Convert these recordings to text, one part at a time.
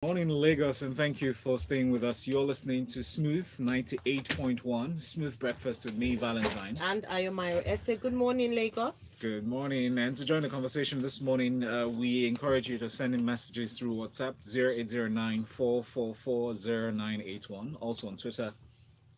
Morning, Lagos, and thank you for staying with us. You're listening to Smooth 98.1, Smooth Breakfast with me, Valentine. And Ayo Mairo Ese. Good morning, Lagos. Good morning. And to join the conversation this morning, we encourage you to send in messages through WhatsApp 0809 also on Twitter.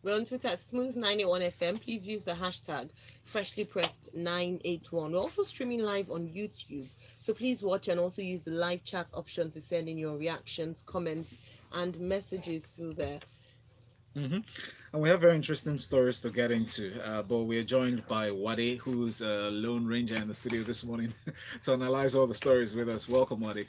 We're on Twitter at Smooth981FM. Please use the hashtag freshly pressed 981. We're also streaming live on YouTube. So please watch and also use the live chat option to send in your reactions, comments, and messages through there. hmm And we have very interesting stories to get into, but we're joined by Uwade, who's a lone ranger in the studio this morning to analyze all the stories with us. Welcome, Wade.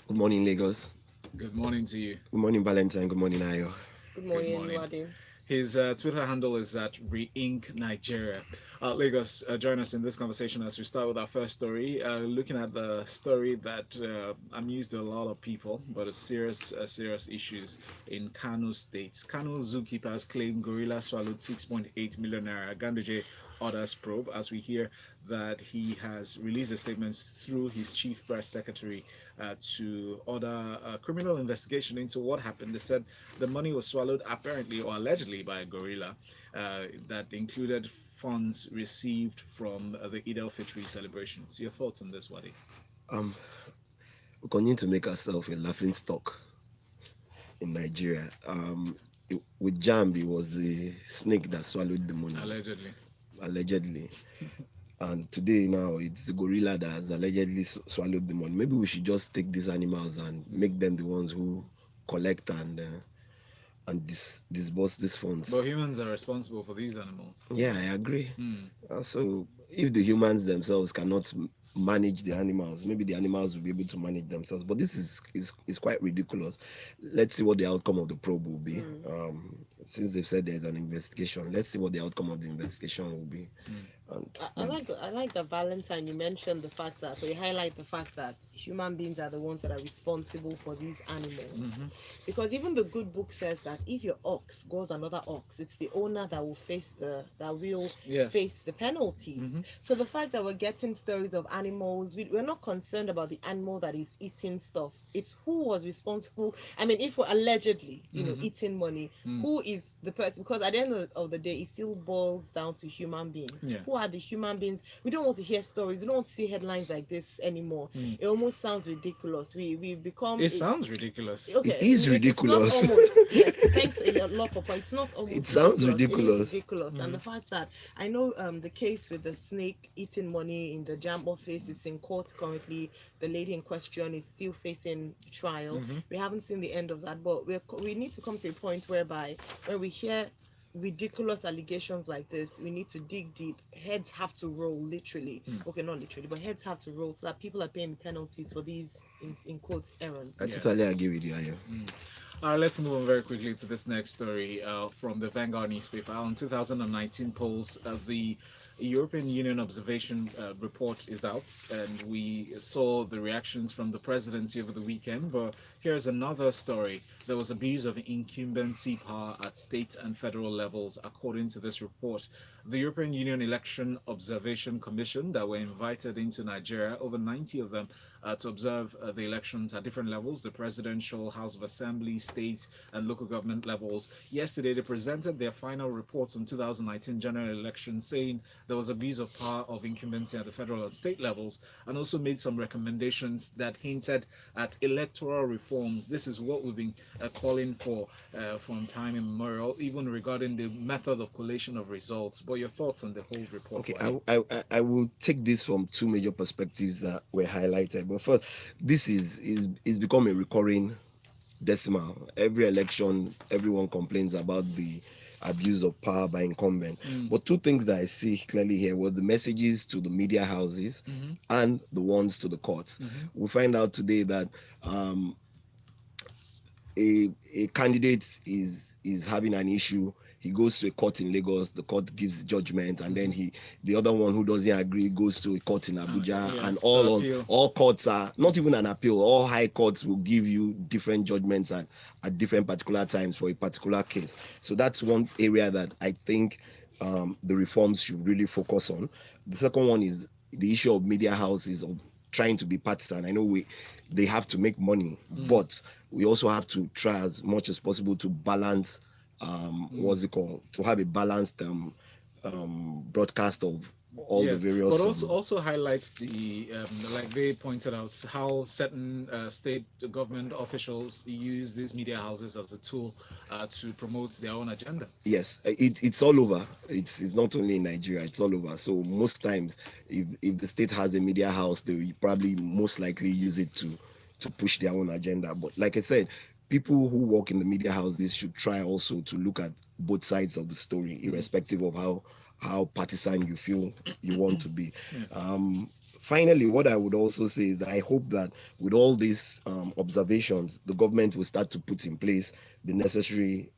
Good morning, Lagos. Good morning to you. Good morning, Valentine. Good morning, Ayo. Good Good morning, morning. Uwade. His Twitter handle is at reinknigeria. Lagos, join us in this conversation as we start with our first story. Looking at the story that amused a lot of people, but a serious issues in Kano State. Kano zookeepers claim gorilla swallowed 6.8 million naira. Ganduje orders probe as we hear that he has released a statement through his chief press secretary to order a criminal investigation into what happened. They said the money was swallowed apparently or allegedly by a gorilla that included funds received from the Eid al-Fitr celebrations. Your thoughts on this, Wadi? Um, we continue to make ourselves a laughing stock in Nigeria. With Jambi was the snake that swallowed the money, allegedly. And today now it's the gorilla that has allegedly swallowed the money. Maybe we should just take these animals and make them the ones who collect and disburse these funds. But humans are responsible for these animals. Yeah, I agree. So if the humans themselves cannot manage the animals, maybe the animals will be able to manage themselves. But this is quite ridiculous. Let's see what the outcome of the probe will be. Since they've said there's an investigation, let's see what the outcome of the investigation will be. I like the Valentine. You mentioned the fact that, or you highlight the fact that human beings are the ones that are responsible for these animals. Because even the good book says that if your ox goes another ox, it's the owner that will face face the penalties. So the fact that we're getting stories of animals, we're not concerned about the animal that is eating stuff. It's who was responsible. I mean, if we're allegedly, eating money, who is the person? Because at the end of the day, it still boils down to human beings. Yeah. Who are the human beings? We don't want to hear stories. We don't want to see headlines like this anymore. It almost sounds ridiculous. We've become. It sounds ridiculous. Okay, It is ridiculous. It's not almost. Yes, thanks a lot for point. It's not almost. It sounds ridiculous. It is ridiculous, and the fact that I know the case with the snake eating money in the JAM office. It's in court currently. The lady in question is still facing trial. We haven't seen the end of that, but we need to come to a point whereby when we hear ridiculous allegations like this, we need to dig deep. Heads have to roll, literally. Okay, not literally, but heads have to roll so that people are paying penalties for these in quote errors. I totally agree with you, Ayo. All right, let's move on very quickly to this next story from the Vanguard newspaper. On 2019 polls, the European Union observation report is out, and we saw the reactions from the presidency over the weekend. But here's another story. There was abuse of incumbency power at state and federal levels, according to this report. The European Union Election Observation Commission that were invited into Nigeria, over 90 of them, to observe the elections at different levels, the presidential, House of Assembly, state, and local government levels. Yesterday, they presented their final reports on 2019 general elections, saying there was abuse of power of incumbency at the federal and state levels, and also made some recommendations that hinted at electoral reforms. This is what we've been calling for from time immemorial, even regarding the method of collation of results. But your thoughts on the whole report? Okay, I will take this from two major perspectives that were highlighted. But first, this is become a recurring decimal. Every election, everyone complains about the abuse of power by incumbent. But two things that I see clearly here were the messages to the media houses and the ones to the courts. We find out today that a candidate is having an issue. He goes to a court in Lagos, the court gives judgment, and then the other one who doesn't agree goes to a court in Abuja, and all courts are not even an appeal. All high courts will give you different judgments at different particular times for a particular case. So that's one area that I think the reforms should really focus on. The second one is the issue of media houses, of trying to be partisan. I know they have to make money, but we also have to try as much as possible to balance what's it called, to have a balanced broadcast of all the various. But also highlights the like they pointed out how certain state government officials use these media houses as a tool to promote their own agenda. Yes, it's all over. It's not only in Nigeria, it's all over. So most times, if the state has a media house, they will probably most likely use it to push their own agenda. But like I said, people who work in the media houses should try also to look at both sides of the story, irrespective of how partisan you feel you want to be. Finally, what I would also say is I hope that with all these observations, the government will start to put in place the necessary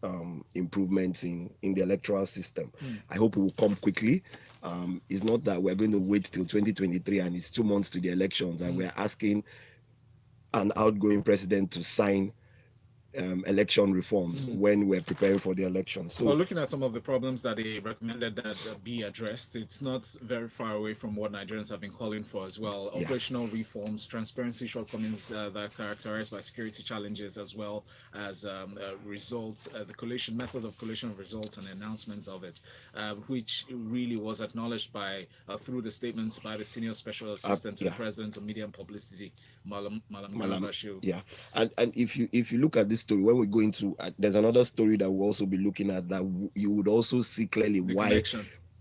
improvements in the electoral system. I hope it will come quickly. It's not that we're going to wait till 2023 and it's 2 months to the elections and we're asking an outgoing president to sign election reforms when we're preparing for the election. So, well, looking at some of the problems that they recommended that be addressed, it's not very far away from what Nigerians have been calling for as well. Operational reforms, transparency shortcomings that are characterized by security challenges, as well as results, the collation method of collation of results and announcement of it, which really was acknowledged by through the statements by the senior special assistant to the president of media and publicity, Malam. Yeah, and if you look at this story, when we go into there's another story that we'll also be looking at that you would also see clearly why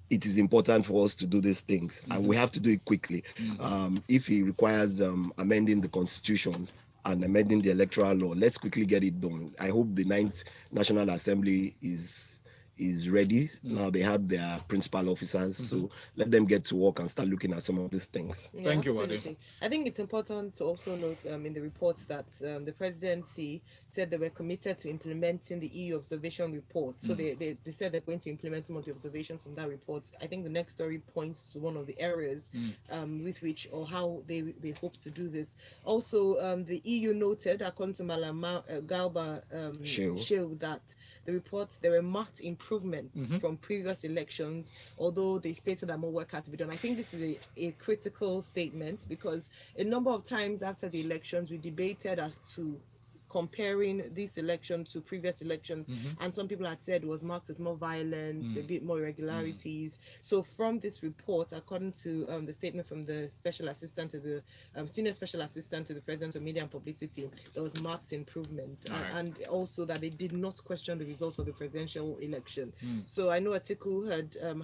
it is important for us to do these things, and we have to do it quickly. If it requires amending the constitution and amending the electoral law, let's quickly get it done. I hope the 9th National Assembly is ready. Now they have their principal officers, so let them get to work and start looking at some of these things. Thank you, Uwade. I think it's important to also note in the reports that the presidency said they were committed to implementing the EU observation report. So they said they're going to implement some of the observations from that report. I think the next story points to one of the areas with which or how they hope to do this. Also, the EU noted, according to Malam Galba Shehu, that the reports, there were marked improvements from previous elections, although they stated that more work had to be done. I think this is a critical statement because a number of times after the elections, we debated as to comparing this election to previous elections, and some people had said it was marked with more violence, a bit more irregularities. So from this report, according to the statement from the special assistant to the senior special assistant to the president of media and publicity, there was marked improvement, and also that they did not question the results of the presidential election. So I know Atiku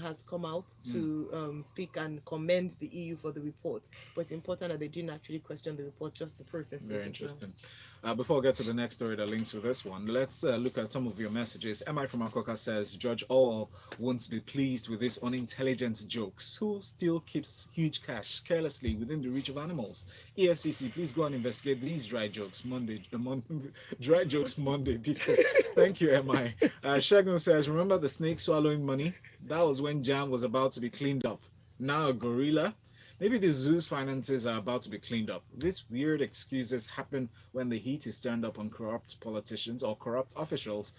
has come out to speak and commend the EU for the report, but it's important that they didn't actually question the report, just the process. Very interesting. Before we get to the next story that links with this one, let's look at some of your messages. MI from Akoka says, Judge Orwell won't be pleased with these unintelligent jokes. Who still keeps huge cash carelessly within the reach of animals? EFCC, please go and investigate these dry jokes Monday. Dry jokes Monday, people. Thank you, MI. Shagun says, remember the snake swallowing money? That was when Jam was about to be cleaned up. Now a gorilla? Maybe the zoo's finances are about to be cleaned up. These weird excuses happen when the heat is turned up on corrupt politicians or corrupt officials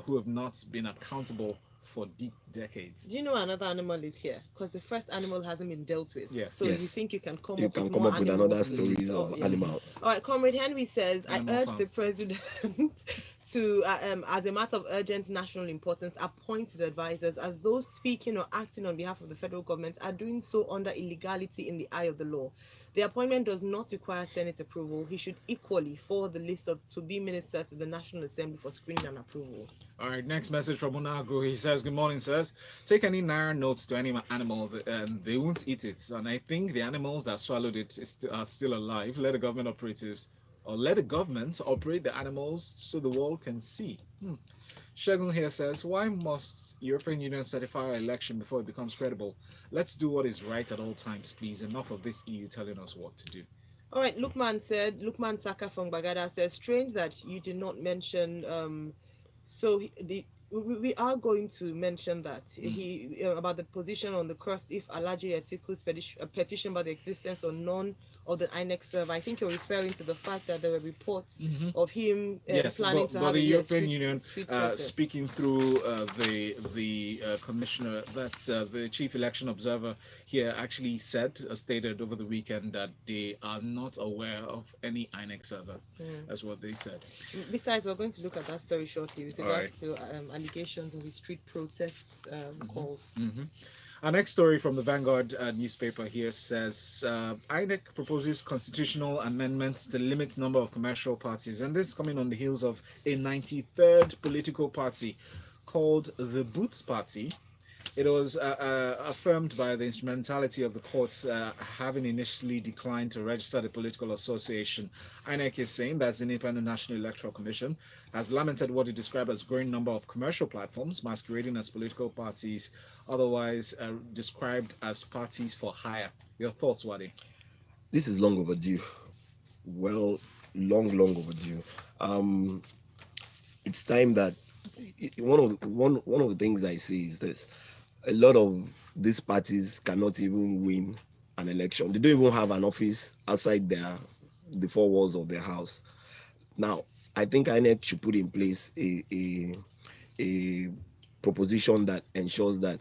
who have not been accountable for decades. Do you know another animal is here? Because the first animal hasn't been dealt with. Yes. So you think you can come up with another stories of animals. All right, Comrade Henry says, I urge the president to, as a matter of urgent national importance, appoint his advisors as those speaking or acting on behalf of the federal government are doing so under illegality in the eye of the law. The appointment does not require Senate approval. He should equally forward the list of to-be ministers to the National Assembly for screening and approval. All right, next message from Unago. He says, good morning, sirs. Take any naira notes to any animal and they won't eat it. And I think the animals that swallowed it are still alive. Let the government operate the animals so the world can see. Shagun here says, why must European Union certify our election before it becomes credible? Let's do what is right at all times, please. Enough of this EU telling us what to do. All right, Lukman Saka from Bagada says, strange that you did not mention, we are going to mention that he about the position on the cross if Atiku's petition about the existence or none of the INEC server. I think you're referring to the fact that there were reports of him planning to have the a European Union street protest. speaking through the commissioner, that's the chief election observer here, actually stated over the weekend that they are not aware of any INEC server. That's what they said. Besides, we're going to look at that story shortly with regards to allegations of his street protest calls. Our next story from the Vanguard newspaper here says INEC proposes constitutional amendments to limit number of commercial parties, and this is coming on the heels of a 93rd political party called the Boots Party. It was affirmed by the instrumentality of the courts having initially declined to register the political association. INEC is saying that the Independent National Electoral Commission has lamented what it described as growing number of commercial platforms masquerading as political parties, otherwise described as parties for hire. Your thoughts, Uwade? This is long overdue. Well, long overdue. It's time that one of the things I see is this. A lot of these parties cannot even win an election. They don't even have an office outside the four walls of their house. Now, I think INEC should put in place a proposition that ensures that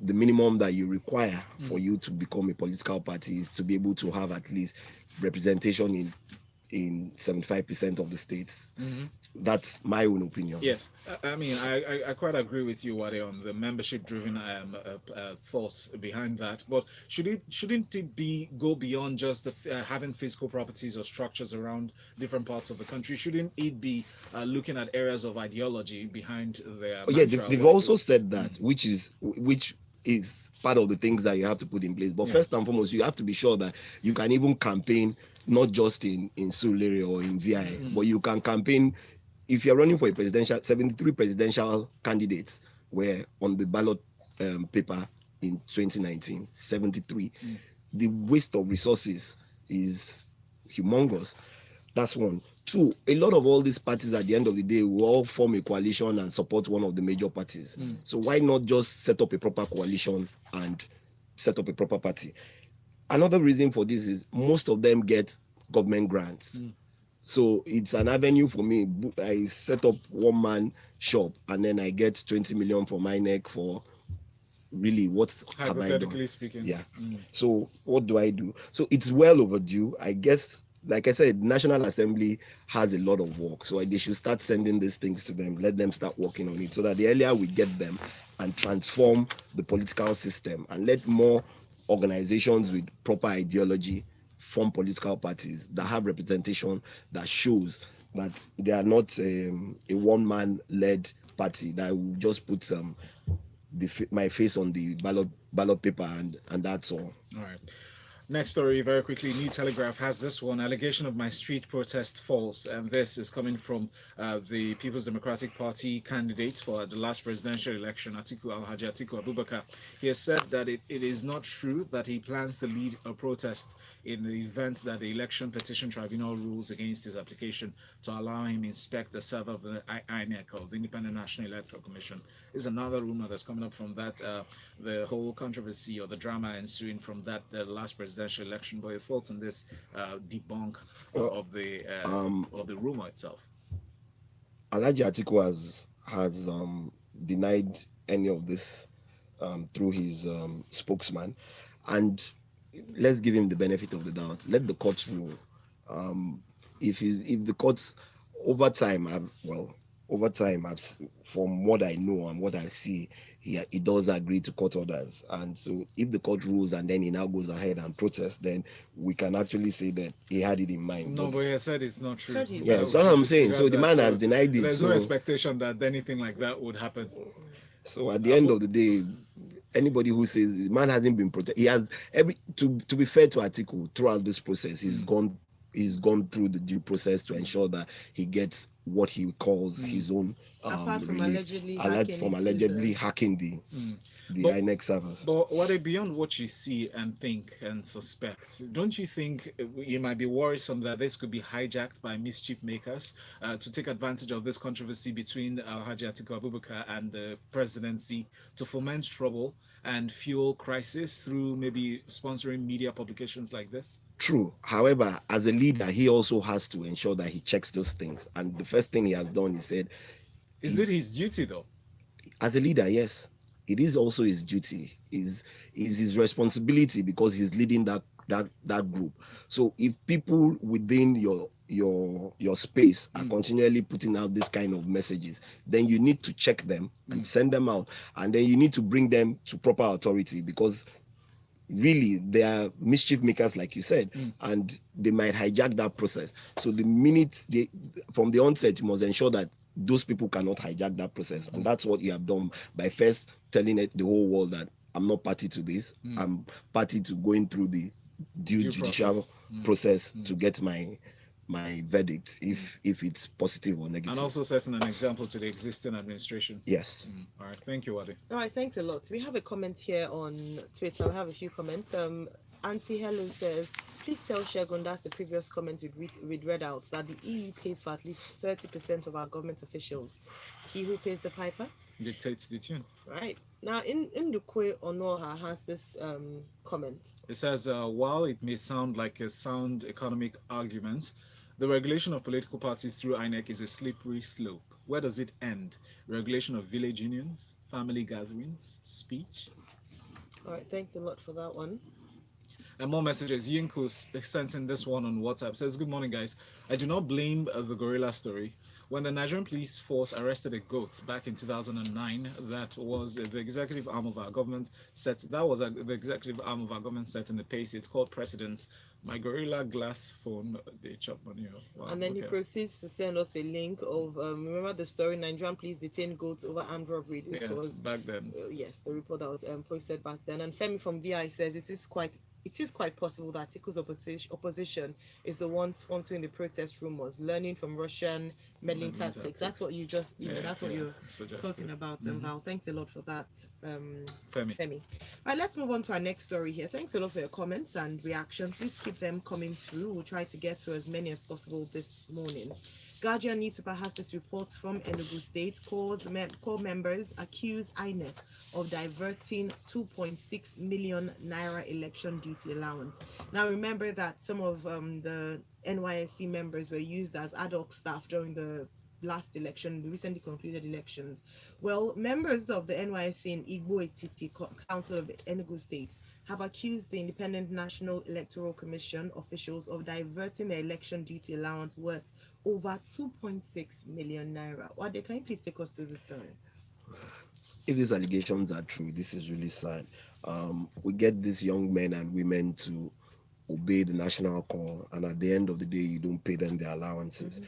the minimum that you require for you to become a political party is to be able to have at least representation in 75% of the states. That's my own opinion. Yes, I mean, I quite agree with you, Uwade, on the membership-driven thoughts behind that. But shouldn't it go beyond just having physical properties or structures around different parts of the country? Shouldn't it be looking at areas of ideology behind their? Yeah, they've also said that, which is part of the things that you have to put in place. But first and foremost, you have to be sure that you can even campaign not just in Surulere or in VI, but you can campaign. If you're running for a presidential, 73 presidential candidates were on the ballot paper in 2019, 73. The waste of resources is humongous. That's one. Two, a lot of all these parties at the end of the day will all form a coalition and support one of the major parties. So why not just set up a proper coalition and set up a proper party? Another reason for this is most of them get government grants. So it's an avenue for me. I set up one-man shop and then I get 20 million from INEC for really what have I done? Hypothetically speaking. Yeah. So what do I do? So it's well overdue. I guess, like I said, National Assembly has a lot of work. So they should start sending these things to them. Let them start working on it so that the earlier we get them and transform the political system and let more organizations with proper ideology form political parties that have representation that shows that they are not a one-man led party that will just put my face on the ballot paper and that's all. All right. Next story, very quickly. New Telegraph has this one: allegation of my street protest false, and this is coming from the People's Democratic Party candidate for the last presidential election, Atiku Abubakar. He has said that it is not true that he plans to lead a protest in the event that the Election Petition Tribunal rules against his application to allow him inspect the server of the INEC, or the Independent National Electoral Commission. Is another rumor that's coming up from that, the whole controversy or the drama ensuing from that last presidential election. But your thoughts on this debunk of the rumor itself? Alhaji Atiku has denied any of this through his spokesman, and let's give him the benefit of the doubt. Let the courts rule. If the courts over time, from what I know and what I see, he does agree to court orders. And so if the court rules and then he now goes ahead and protests, then we can actually say that he had it in mind. No, but he said it's not true. Yeah, so what I'm saying. So the man has denied it. There's no expectation that anything like that would happen. So at the end of the day, anybody who says the man hasn't been protected, he has to be fair to Atiku throughout this process, he's gone he's gone through the due process to ensure that he gets what he calls his own apart from relief, allegedly hacking the INEC servers. But what beyond what you see and think and suspect, don't you think it might be worrisome that this could be hijacked by mischief makers to take advantage of this controversy between Alhaji Atiku Abubakar and the presidency to foment trouble and fuel crisis through maybe sponsoring media publications like this? True. However, as a leader, he also has to ensure that he checks those things. And the first thing he has done, he said, is it his duty though? As a leader, yes, it is also his duty. Is his responsibility because he's leading that group. So if people within your space are continually putting out this kind of messages, then you need to check them and send them out, and then you need to bring them to proper authority, because really they are mischief makers, like you said, and they might hijack that process. So the minute from the onset, you must ensure that those people cannot hijack that process, and that's what you have done by first telling the whole world that I'm not party to this. I'm party to going through the due judicial process to get my verdict, if it's positive or negative. And also setting an example to the existing administration. Yes. All right, thank you, Wade. All right, thanks a lot. We have a comment here on Twitter. We have a few comments. Auntie Hello says, please tell Shegun, that's the previous comment we'd read out, that the EU pays for at least 30% of our government officials. He who pays the piper dictates the tune. Right. Now, Ndukwe Onoha has this comment. It says, while it may sound like a sound economic argument, the regulation of political parties through INEC is a slippery slope. Where does it end? Regulation of village unions, family gatherings, speech? All right, thanks a lot for that one. And more messages. Yinkus sent in this one on WhatsApp. Says, good morning, guys. I do not blame the gorilla story. When the Nigerian police force arrested a goat back in 2009, that was the executive arm of our government set. That was the executive arm of our government setting the pace. It's called precedence. My gorilla glass phone, they chop money. Wow, and then he proceeds to send us a link of remember the story, Nigerian police detained goats over armed robbery. This was back then. Yes, the report that was posted back then. And Femi from VI says it is quite possible that Atiku's opposition is the one sponsoring the protest rumors, learning from Russian meddling tactics. That's what you just, that's what you're talking about. And Val, thanks a lot for that, Femi. All right, let's move on to our next story here. Thanks a lot for your comments and reaction. Please keep them coming through. We'll try to get through as many as possible this morning. Guardian newspaper has this report from Enugu State. Core members accuse INEC of diverting 2.6 million naira election duty allowance. Now remember that some of the NYSC members were used as ad hoc staff during the last election, the recently concluded elections. Well, members of the NYSC in Igbo Etiti Council of Enugu State have accused the Independent National Electoral Commission officials of diverting their election duty allowance worth over 2.6 million naira. Wade, can you please take us through the story? If these allegations are true, this is really sad. We get these young men and women to obey the national call, and at the end of the day, you don't pay them their allowances.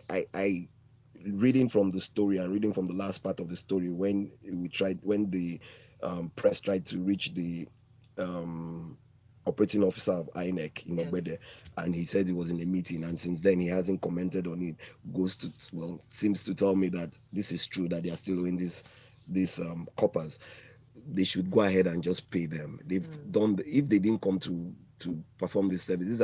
I reading from the story and reading from the last part of the story, when the press tried to reach the operating officer of INEC in Uwade, and he said he was in a meeting, and since then he hasn't commented on it. Seems to tell me that this is true, that they are still owing these coppers. They should go ahead and just pay them. They've done if they didn't come to perform this service.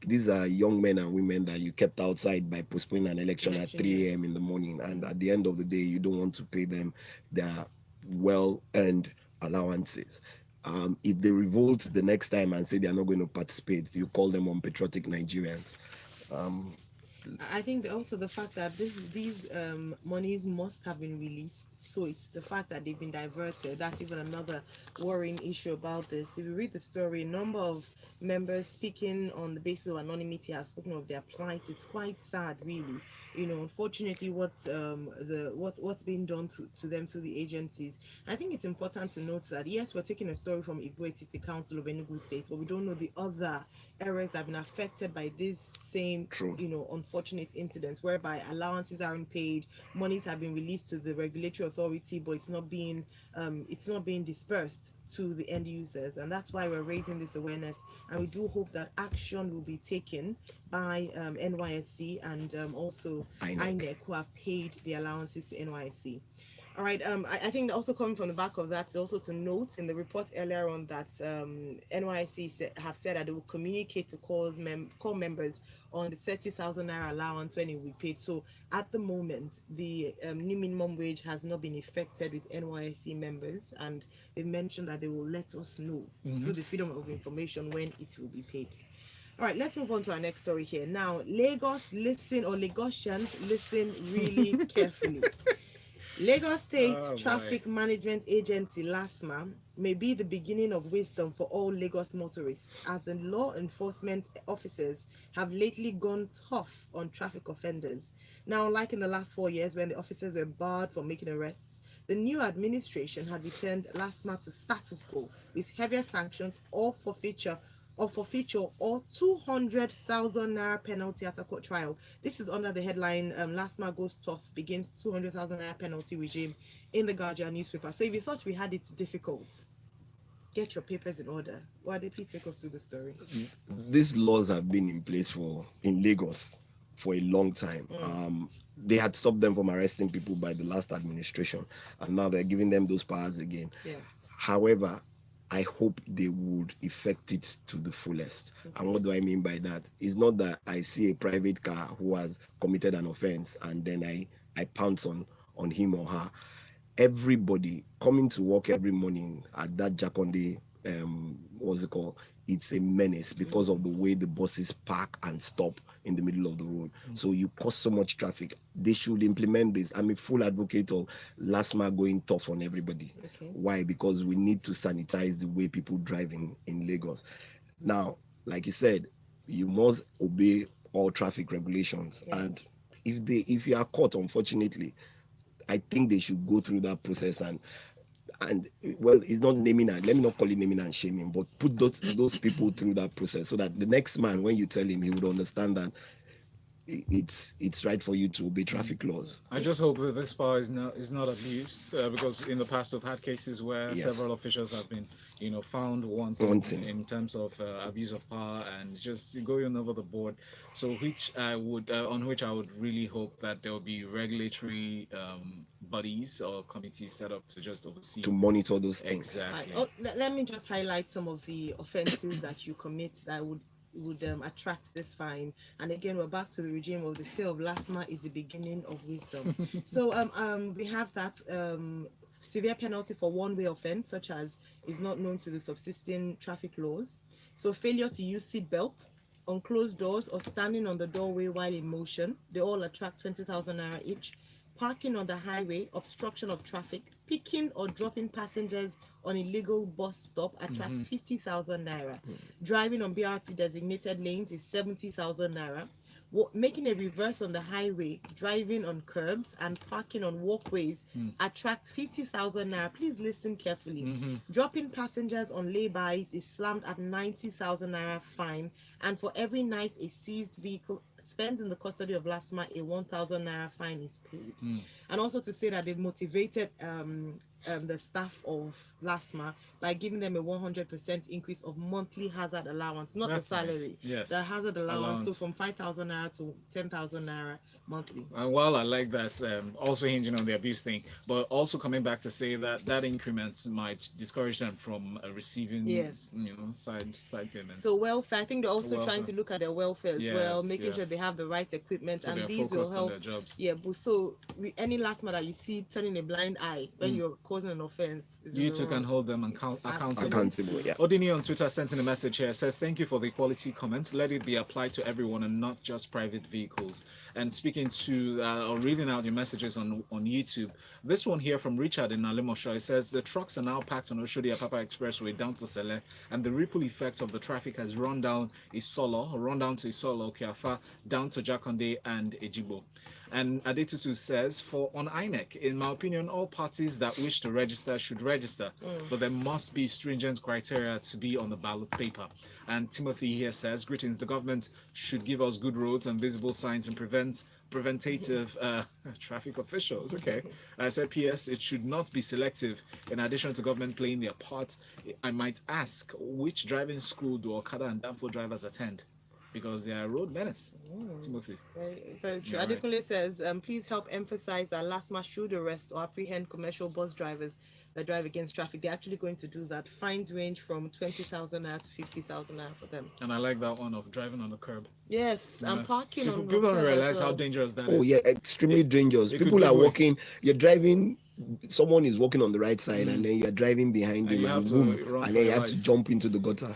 These are young men and women that you kept outside by postponing an election at 3 a.m. in the morning, and at the end of the day, you don't want to pay them their well-earned allowances. If they revolt the next time and say they are not going to participate, you call them unpatriotic Nigerians. I think also the fact that these monies must have been released. So it's the fact that they've been diverted. That's even another worrying issue about this. If you read the story, a number of members speaking on the basis of anonymity have spoken of their plight. It's quite sad, really. Unfortunately, what's being done to them through the agencies. And I think it's important to note that yes, we're taking a story from Igbo Etiti Council of Enugu State, but we don't know the other areas that have been affected by this same, True. unfortunate incidents whereby allowances aren't paid, monies have been released to the regulatory authority, but it's not being dispersed to the end users, and that's why we're raising this awareness. And we do hope that action will be taken by NYSC and also INEC, who have paid the allowances to NYSC. All right. I think also coming from the back of that, also to note in the report earlier on that NYC have said that they will communicate to call members on the 30,000 naira allowance when it will be paid. So at the moment, the new minimum wage has not been effected with NYC members, and they mentioned that they will let us know through the freedom of information when it will be paid. All right, let's move on to our next story here. Now, Lagosians, listen really carefully. Lagos State Traffic Management Agency LASTMA may be the beginning of wisdom for all Lagos motorists, as the law enforcement officers have lately gone tough on traffic offenders. Now, like in the last 4 years when the officers were barred from making arrests, the new administration had returned LASTMA to status quo with heavier sanctions or forfeiture or 200,000 naira penalty at a court trial. This is under the headline LASTMA goes tough, begins 200,000 naira penalty regime in the Guardian newspaper. So if you thought we had it difficult, get your papers in order. Uwade, please take us through the story. These laws have been in place in Lagos for a long time. They had stopped them from arresting people by the last administration, and now they're giving them those powers again. Yes. However, I hope they would effect it to the fullest. And what do I mean by that? It's not that I see a private car who has committed an offense and then I pounce on him or her. Everybody coming to work every morning at that Jakonde, what's it called? It's a menace because of the way the buses park and stop in the middle of the road. So you cause so much traffic. They should implement this. I'm a full advocate of LASTMA going tough on everybody. Okay. Why? Because we need to sanitize the way people drive in Lagos. Now, like you said, you must obey all traffic regulations. Yes. And if you are caught, unfortunately, I think they should go through that process and well, it's not naming and let me not call it naming and shaming, but put those people through that process so that the next man, when you tell him, he would understand that it's right for you to obey traffic laws. I just hope that this power is not abused, because in the past we've had cases where several officials have been, found wanting in terms of abuse of power and just going over the board. So on which I would really hope that there will be regulatory bodies or committees set up to just oversee, to monitor those things. Exactly. Let me just highlight some of the offenses that you commit that would attract this fine. And again, we're back to the regime of the fear of LASTMA is the beginning of wisdom. So we have that severe penalty for one-way offense, such as is not known to the subsisting traffic laws. So failure to use seatbelt, on closed doors, or standing on the doorway while in motion, they all attract 20,000 naira each. Parking on the highway, obstruction of traffic, picking or dropping passengers on illegal bus stop attracts 50,000 naira. Driving on BRT designated lanes is 70,000 naira. Making a reverse on the highway, driving on curbs, and parking on walkways attracts 50,000 naira. Please listen carefully. Dropping passengers on laybys is slammed at 90,000 naira fine, and for every night a seized vehicle spent in the custody of LASTMA, a 1,000 naira fine is paid. And also to say that they've motivated the staff of LASTMA by giving them a 100% increase of monthly hazard allowance, not the salary. Nice. Yes. The hazard allowance, so from 5,000 naira to 10,000 naira monthly. And while I like that, also hinging on the abuse thing, but also coming back to say that increment might discourage them from receiving, side payments. So welfare, I think they're also trying to look at their welfare as well, making sure they have the right equipment, so and these will help. Yeah, but so any LASTMA that you see turning a blind eye when you're causing an offense, you too can hold them accountable. Yeah. Odini on Twitter sent in a message here. Says, thank you for the quality comments. Let it be applied to everyone and not just private vehicles. And speaking to or reading out your messages on YouTube, this one here from Richard in Alimosho, it says the trucks are now packed on Oshodi Apapa Expressway down to Sele, and the ripple effects of the traffic has run down to Isolo, Kiafa, down to Jakonde and Ejibo. And Adetutu says, for on INEC, in my opinion, all parties that wish to register should register, but there must be stringent criteria to be on the ballot paper. And Timothy here says, greetings, the government should give us good roads and visible signs and preventative traffic officials. Okay. I said, P.S. It should not be selective. In addition to government playing their part, I might ask, which driving school do Okada and Danfo drivers attend? Because they are road menace. Timothy. Very, very true. Yeah, right. Adekunle says, please help emphasize that LASTMA should arrest or apprehend commercial bus drivers that drive against traffic. They're actually going to do that. Fines range from 20,000 naira to 50,000 naira for them. And I like that one of driving on the curb. Yes, Yeah. and parking People, on the people don't curb as realize how well. dangerous that is. Oh yeah, extremely dangerous. it could People give are way. walking, you're driving, someone is walking on the right side and then you're driving behind And him you have and to boom, run and for then you your have life. to jump into the gutter.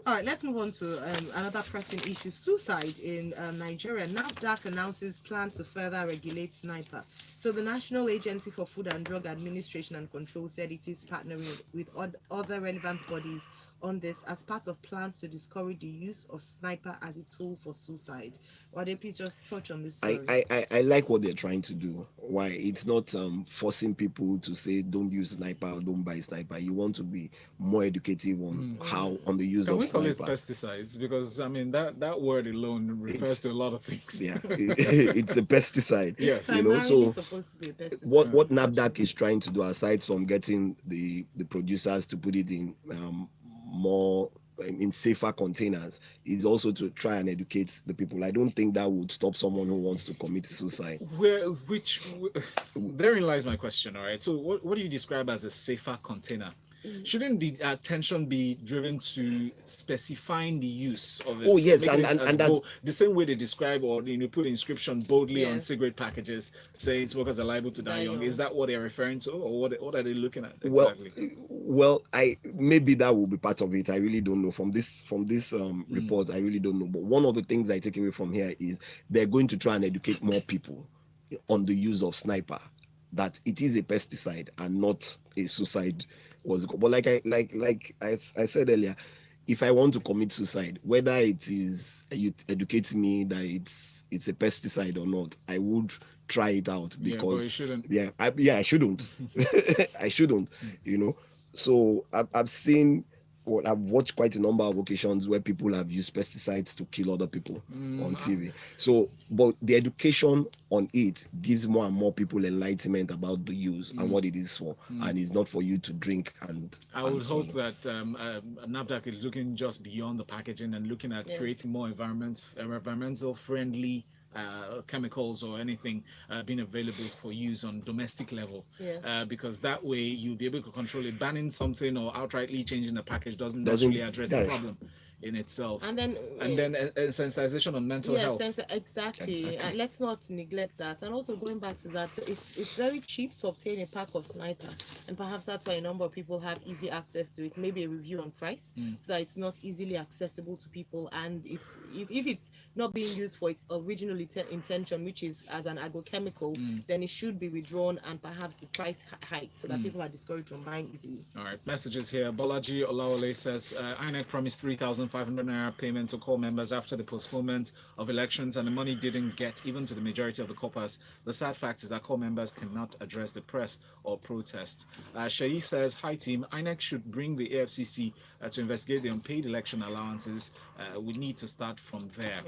All right, let's move on to another pressing issue. Suicide in Nigeria. NAFDAC announces plans to further regulate sniper. So the National Agency for Food and Drug Administration and Control said it is partnering with other relevant bodies on this as part of plans to discourage the use of sniper as a tool for suicide. Wade, please just touch on this story. I like what they're trying to do. Why? It's not forcing people to say don't use sniper or don't buy sniper. You want to be more educative on how on the use Can of we call sniper. it pesticides? Because I mean that word alone refers to a lot of things. Yeah, it's a pesticide. Yes. You know, Primarily so supposed to be a pesticide. what NAFDAC is trying to do, aside from getting the producers to put it in more in safer containers, is also to try and educate the people. I don't think that would stop someone who wants to commit suicide. Therein lies my question. All right. So what do you describe as a safer container? Shouldn't the attention be driven to specifying the use of it? Oh, yes, making and it as that- the same way they describe or put inscription boldly on Yes. cigarette packages saying smokers are liable to die young. Is that what they're referring to, or what are they looking at exactly? Well, I maybe that will be part of it. I really don't know. From this report, I really don't know. But one of the things I take away from here is they're going to try and educate more people on the use of sniper, that it is a pesticide and not a suicide. But like I said earlier, if I want to commit suicide, whether it is you educate me that it's a pesticide or not, I would try it out, because but you shouldn't. I shouldn't. I shouldn't. You know. So I've seen. Well, I've watched quite a number of occasions where people have used pesticides to kill other people on TV. So, but the education on it gives more and more people enlightenment about the use and what it is for, and it's not for you to drink and. I would hope that NAFDAC is looking just beyond the packaging and looking at creating more environmental friendly chemicals or anything being available for use on domestic level, because that way you'll be able to control it. Banning something or outrightly changing the package doesn't necessarily address the problem in itself. And then sensitization on mental health. Exactly. And let's not neglect that. And also going back to that, it's very cheap to obtain a pack of sniper, and perhaps that's why a number of people have easy access to it. Maybe a review on price, so that it's not easily accessible to people. And if it's not being used for its original intention, which is as an agrochemical, then it should be withdrawn and perhaps the price hiked, so that people are discouraged from buying easily. All right, messages here. Bolaji Olawale says INEC promised 3,500 naira payment to core members after the postponement of elections, and the money didn't get even to the majority of the corpers. The sad fact is that core members cannot address the press or protest. Shayi says, hi team, INEC should bring the AFCC to investigate the unpaid election allowances. We need to start from there.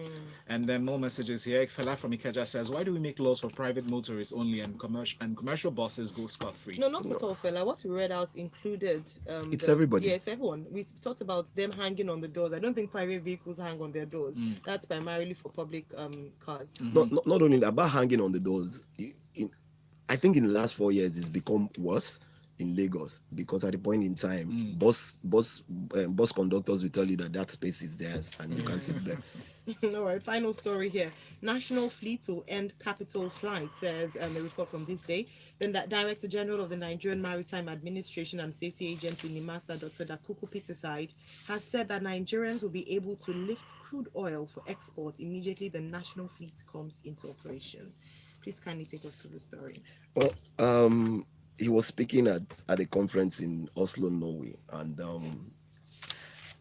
And then more messages here. Fela from Ikeja says, why do we make laws for private motorists only and commercial buses go scot-free? No, not at all, Fela. What we read out included it's everybody. Yes, everyone. We talked about them hanging on the doors. I don't think private vehicles hang on their doors. That's primarily for public cars. Not only that, about hanging on the doors. I think in the last 4 years it's become worse in Lagos, because at the point in time, bus conductors will tell you that space is theirs and you can sit there. All right, final story here. National Fleet will end capital flight, says a report from Thisday. Then that Director General of the Nigerian Maritime Administration and Safety Agency, NIMASA, Dr. Dakuku Peterside, has said that Nigerians will be able to lift crude oil for export immediately the national fleet comes into operation. Please kindly take us through the story. Well, he was speaking at a conference in Oslo, Norway, and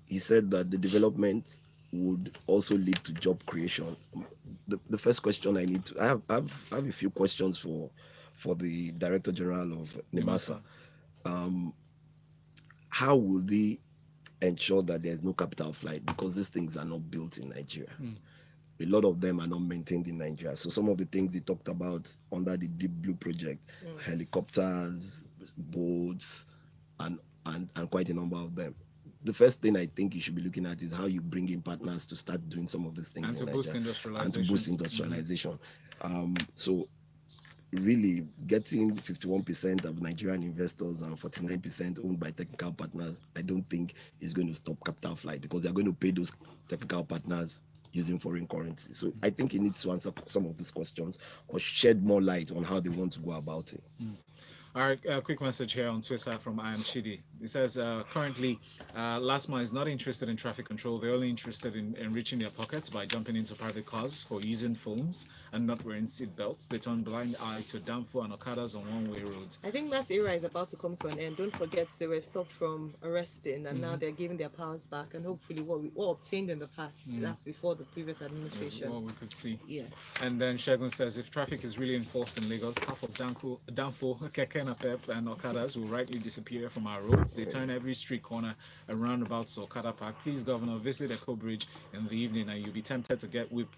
he said that the development would also lead to job creation. The first question I have a few questions for the Director General of NIMASA. How will they ensure that there's no capital flight, because these things are not built in Nigeria? A lot of them are not maintained in Nigeria. So some of the things he talked about under the Deep Blue project, helicopters, boats, and quite a number of them. The first thing I think you should be looking at is how you bring in partners to start doing some of these things and to boost industrialization. So really getting 51% of Nigerian investors and 49% owned by technical partners, I don't think is going to stop capital flight, because they're going to pay those technical partners using foreign currency. So I think he needs to answer some of these questions or shed more light on how they want to go about it. All right, a quick message here on Twitter from I Am Chidi. It says, currently, LASTMA is not interested in traffic control. They're only interested in enriching their pockets by jumping into private cars for using phones and not wearing seat belts. They turn blind eye to Danfo and Okadas on one-way roads. I think that era is about to come to an end. Don't forget, they were stopped from arresting, and now they're giving their powers back. And hopefully, what we all obtained in the past, that's before the previous administration. What we could see. Yeah. And then Shegun says, if traffic is really enforced in Lagos, half of Danfo, Keke Napep, and Okadas will rightly disappear from our roads. They turn every street corner and roundabouts to Okada Park. Please, Governor, visit Echo Bridge in the evening, and you'll be tempted to get whipped.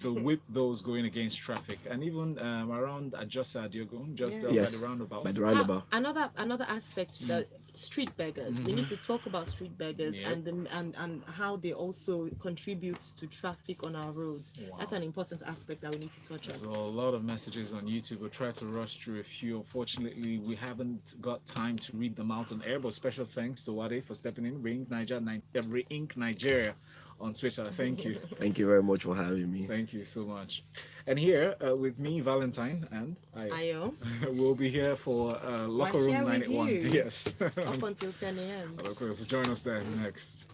To whip those going against traffic, and even around Ajosa Diogo, just by the roundabout. By the roundabout. Another aspect, that street beggars. We need to talk about street beggars and how they also contribute to traffic on our roads. Wow. That's an important aspect that we need to touch on. There's a lot of messages on YouTube. We'll try to rush through a few. Unfortunately, we haven't got time to read them out on air, but special thanks to Uwade for stepping in. Reinknigeria on Twitter. Thank you. Thank you very much for having me. Thank you so much. And here with me, Valentine and Ayo. We'll be here for Locker Room 91. Yes. Up until 10 a.m. Of course, join us there next.